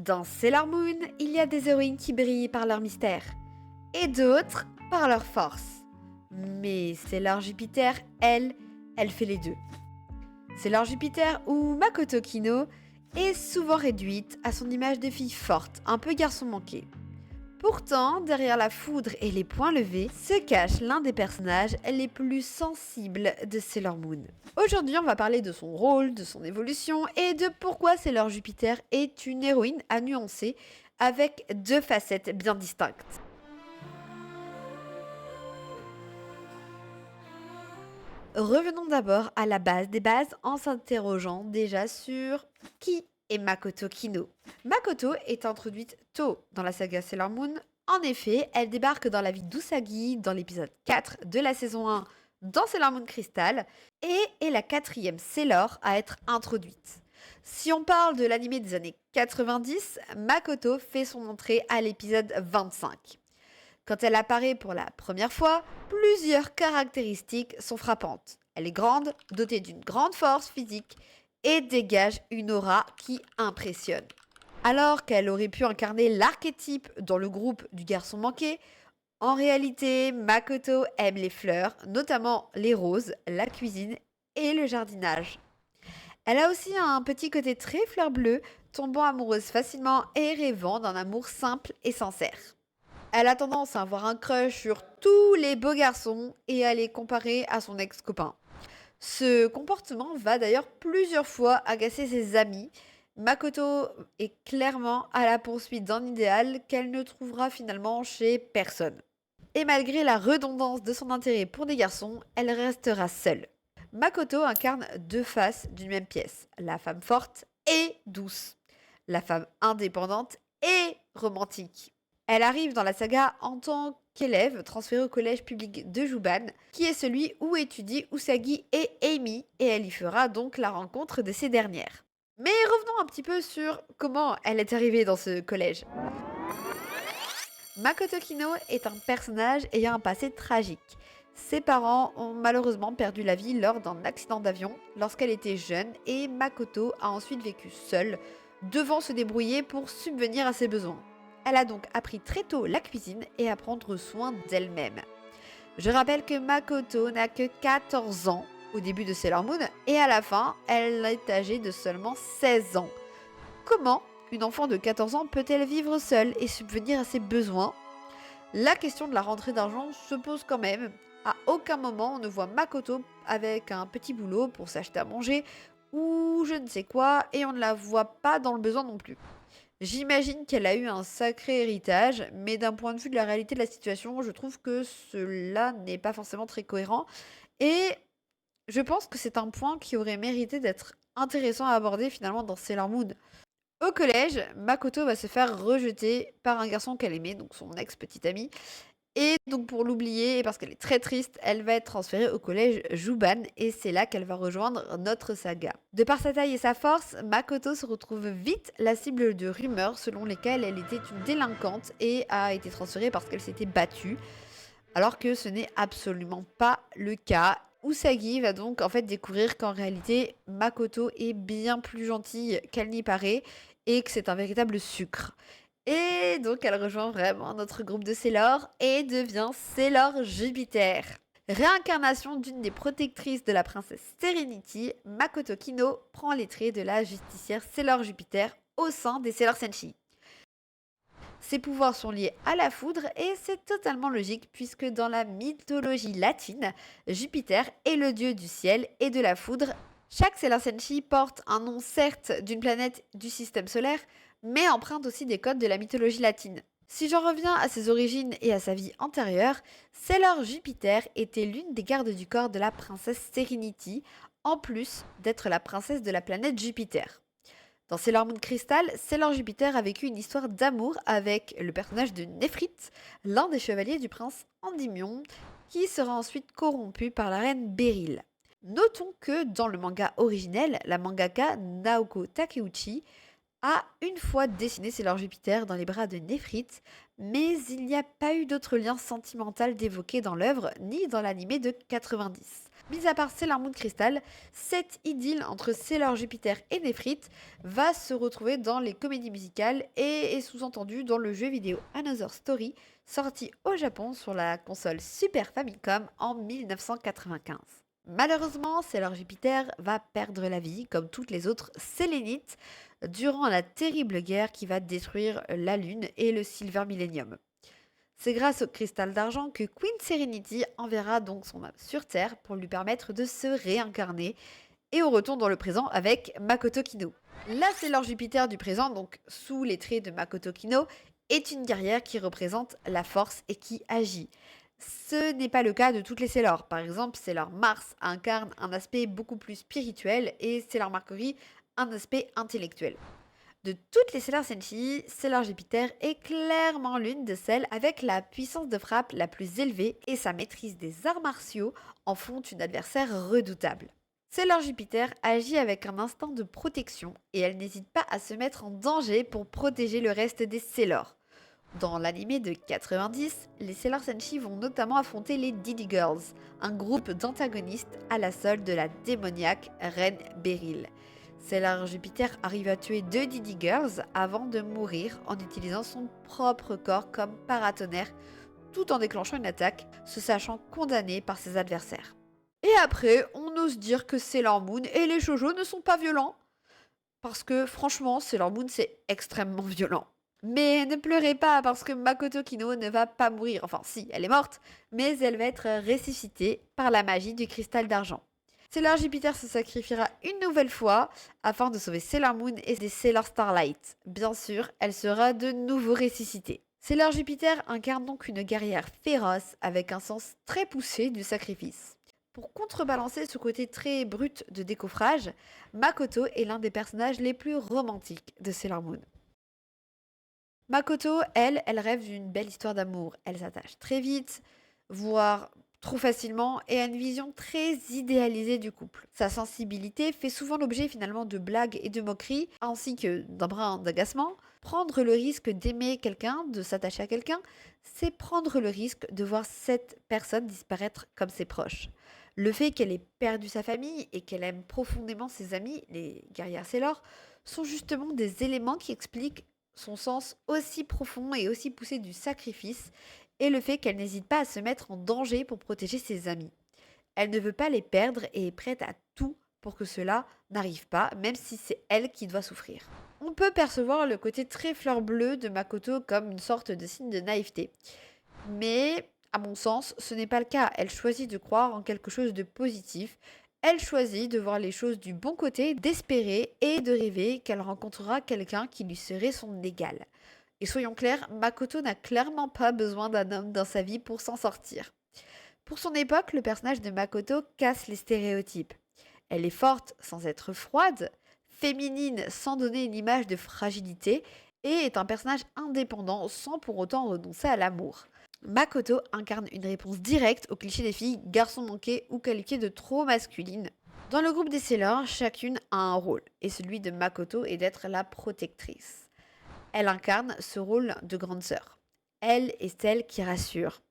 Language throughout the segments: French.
Dans Sailor Moon, il y a des héroïnes qui brillent par leur mystère, et d'autres par leur force. Mais Sailor Jupiter, elle fait les deux. Sailor Jupiter ou Makoto Kino est souvent réduite à son image de fille forte, un peu garçon manqué. Pourtant, derrière la foudre et les poings levés, se cache l'un des personnages les plus sensibles de Sailor Moon. Aujourd'hui, on va parler de son rôle, de son évolution et de pourquoi Sailor Jupiter est une héroïne à nuancer avec deux facettes bien distinctes. Revenons d'abord à la base des bases en s'interrogeant déjà sur qui est Makoto Kino. Makoto est introduite tôt dans la saga Sailor Moon. En effet, elle débarque dans la vie d'Usagi dans l'épisode 4 de la saison 1 dans Sailor Moon Crystal et est la quatrième Sailor à être introduite. Si on parle de l'anime des années 90, Makoto fait son entrée à l'épisode 25. Quand elle apparaît pour la première fois, plusieurs caractéristiques sont frappantes. Elle est grande, dotée d'une grande force physique et dégage une aura qui impressionne. Alors qu'elle aurait pu incarner l'archétype dans le groupe du garçon manqué, en réalité, Makoto aime les fleurs, notamment les roses, la cuisine et le jardinage. Elle a aussi un petit côté très fleur bleue, tombant amoureuse facilement et rêvant d'un amour simple et sincère. Elle a tendance à avoir un crush sur tous les beaux garçons et à les comparer à son ex-copain. Ce comportement va d'ailleurs plusieurs fois agacer ses amis. Makoto est clairement à la poursuite d'un idéal qu'elle ne trouvera finalement chez personne. Et malgré la redondance de son intérêt pour des garçons, elle restera seule. Makoto incarne deux faces d'une même pièce, la femme forte et douce, la femme indépendante et romantique. Elle arrive dans la saga en tant qu'élève transférée au collège public de Juban, qui est celui où étudient Usagi et Amy, et elle y fera donc la rencontre de ces dernières. Mais revenons un petit peu sur comment elle est arrivée dans ce collège. Makoto Kino est un personnage ayant un passé tragique. Ses parents ont malheureusement perdu la vie lors d'un accident d'avion lorsqu'elle était jeune et Makoto a ensuite vécu seule, devant se débrouiller pour subvenir à ses besoins. Elle a donc appris très tôt la cuisine et à prendre soin d'elle-même. Je rappelle que Makoto n'a que 14 ans au début de Sailor Moon et à la fin, elle est âgée de seulement 16 ans. Comment une enfant de 14 ans peut-elle vivre seule et subvenir à ses besoins? La question de la rentrée d'argent se pose quand même. À aucun moment on ne voit Makoto avec un petit boulot pour s'acheter à manger ou je ne sais quoi et on ne la voit pas dans le besoin non plus. J'imagine qu'elle a eu un sacré héritage, mais d'un point de vue de la réalité de la situation, je trouve que cela n'est pas forcément très cohérent. Et je pense que c'est un point qui aurait mérité d'être intéressant à aborder finalement dans Sailor Moon. Au collège, Makoto va se faire rejeter par un garçon qu'elle aimait, donc son ex-petit ami. Et donc pour l'oublier, et parce qu'elle est très triste, elle va être transférée au collège Juban et c'est là qu'elle va rejoindre notre saga. De par sa taille et sa force, Makoto se retrouve vite la cible de rumeurs selon lesquelles elle était une délinquante et a été transférée parce qu'elle s'était battue, alors que ce n'est absolument pas le cas. Usagi va donc en fait découvrir qu'en réalité Makoto est bien plus gentille qu'elle n'y paraît et que c'est un véritable sucre. Et donc elle rejoint vraiment notre groupe de Sailor et devient Sailor Jupiter. Réincarnation d'une des protectrices de la princesse Serenity, Makoto Kino prend les traits de la justicière Sailor Jupiter au sein des Sailor Senshi. Ses pouvoirs sont liés à la foudre et c'est totalement logique puisque dans la mythologie latine, Jupiter est le dieu du ciel et de la foudre. Chaque Sailor Senshi porte un nom certes d'une planète du système solaire, mais emprunte aussi des codes de la mythologie latine. Si j'en reviens à ses origines et à sa vie antérieure, Sailor Jupiter était l'une des gardes du corps de la princesse Serenity, en plus d'être la princesse de la planète Jupiter. Dans Sailor Moon Crystal, Sailor Jupiter a vécu une histoire d'amour avec le personnage de Nephrite, l'un des chevaliers du prince Endymion, qui sera ensuite corrompu par la reine Beryl. Notons que dans le manga originel, la mangaka Naoko Takeuchi a une fois dessiné Sailor Jupiter dans les bras de Nephrite, mais il n'y a pas eu d'autre lien sentimental d'évoquer dans l'œuvre ni dans l'anime de 90. Mis à part Sailor Moon Crystal, cette idylle entre Sailor Jupiter et Nefrit va se retrouver dans les comédies musicales et est sous-entendue dans le jeu vidéo Another Story, sorti au Japon sur la console Super Famicom en 1995. Malheureusement, Sailor Jupiter va perdre la vie, comme toutes les autres Sélénites, durant la terrible guerre qui va détruire la Lune et le Silver Millennium. C'est grâce au cristal d'argent que Queen Serenity enverra donc son âme sur Terre pour lui permettre de se réincarner et on retourne dans le présent avec Makoto Kino. La Sailor Jupiter du présent, donc sous les traits de Makoto Kino, est une guerrière qui représente la force et qui agit. Ce n'est pas le cas de toutes les Sailor. Par exemple, Sailor Mars incarne un aspect beaucoup plus spirituel et Sailor Mercury un aspect intellectuel. De toutes les Sailor Senshi, Sailor Jupiter est clairement l'une de celles avec la puissance de frappe la plus élevée et sa maîtrise des arts martiaux en font une adversaire redoutable. Sailor Jupiter agit avec un instinct de protection et elle n'hésite pas à se mettre en danger pour protéger le reste des Sailor. Dans l'anime de 90, les Sailor Senshi vont notamment affronter les Didi Girls, un groupe d'antagonistes à la solde de la démoniaque reine Beryl. Sailor Jupiter arrive à tuer 2 Didi Girls avant de mourir en utilisant son propre corps comme paratonnerre tout en déclenchant une attaque, se sachant condamnée par ses adversaires. Et après, on ose dire que Sailor Moon et les shoujo ne sont pas violents. Parce que franchement, Sailor Moon c'est extrêmement violent. Mais ne pleurez pas parce que Makoto Kino ne va pas mourir. Enfin si, elle est morte, mais elle va être ressuscitée par la magie du cristal d'argent. Sailor Jupiter se sacrifiera une nouvelle fois afin de sauver Sailor Moon et des Sailor Starlight. Bien sûr, elle sera de nouveau ressuscitée. Sailor Jupiter incarne donc une guerrière féroce avec un sens très poussé du sacrifice. Pour contrebalancer ce côté très brut de décoffrage, Makoto est l'un des personnages les plus romantiques de Sailor Moon. Makoto, elle rêve d'une belle histoire d'amour. Elle s'attache très vite, voire trop facilement, et a une vision très idéalisée du couple. Sa sensibilité fait souvent l'objet finalement de blagues et de moqueries, ainsi que d'un brin d'agacement. Prendre le risque d'aimer quelqu'un, de s'attacher à quelqu'un, c'est prendre le risque de voir cette personne disparaître comme ses proches. Le fait qu'elle ait perdu sa famille et qu'elle aime profondément ses amis, les guerrières Sailor, sont justement des éléments qui expliquent son sens aussi profond et aussi poussé du sacrifice et le fait qu'elle n'hésite pas à se mettre en danger pour protéger ses amis. Elle ne veut pas les perdre et est prête à tout pour que cela n'arrive pas, même si c'est elle qui doit souffrir. On peut percevoir le côté très fleur bleue de Makoto comme une sorte de signe de naïveté. Mais, à mon sens, ce n'est pas le cas. Elle choisit de croire en quelque chose de positif. Elle choisit de voir les choses du bon côté, d'espérer et de rêver qu'elle rencontrera quelqu'un qui lui serait son égal. Et soyons clairs, Makoto n'a clairement pas besoin d'un homme dans sa vie pour s'en sortir. Pour son époque, le personnage de Makoto casse les stéréotypes. Elle est forte sans être froide, féminine sans donner une image de fragilité et est un personnage indépendant sans pour autant renoncer à l'amour. Makoto incarne une réponse directe au cliché des filles garçons manqués ou qualifiées de trop masculines. Dans le groupe des Sailor, chacune a un rôle et celui de Makoto est d'être la protectrice. Elle incarne ce rôle de grande sœur. Elle est celle qui rassure.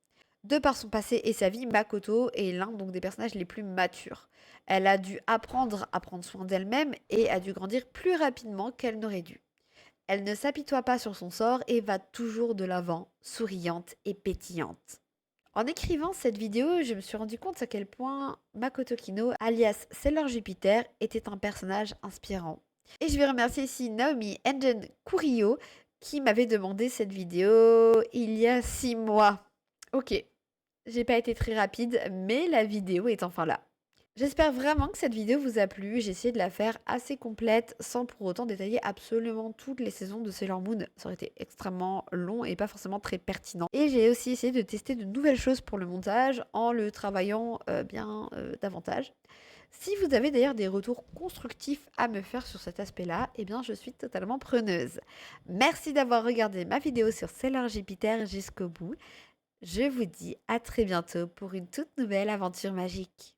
De par son passé et sa vie, Makoto est l'un donc des personnages les plus matures. Elle a dû apprendre à prendre soin d'elle-même et a dû grandir plus rapidement qu'elle n'aurait dû. Elle ne s'apitoie pas sur son sort et va toujours de l'avant, souriante et pétillante. En écrivant cette vidéo, je me suis rendu compte à quel point Makoto Kino, alias Sailor Jupiter, était un personnage inspirant. Et je vais remercier ici Naomi Engen Kurio qui m'avait demandé cette vidéo il y a 6 mois. Ok, j'ai pas été très rapide, mais la vidéo est enfin là. J'espère vraiment que cette vidéo vous a plu. J'ai essayé de la faire assez complète sans pour autant détailler absolument toutes les saisons de Sailor Moon. Ça aurait été extrêmement long et pas forcément très pertinent. Et j'ai aussi essayé de tester de nouvelles choses pour le montage en le travaillant davantage. Si vous avez d'ailleurs des retours constructifs à me faire sur cet aspect-là, eh bien je suis totalement preneuse. Merci d'avoir regardé ma vidéo sur Sailor Jupiter jusqu'au bout. Je vous dis à très bientôt pour une toute nouvelle aventure magique.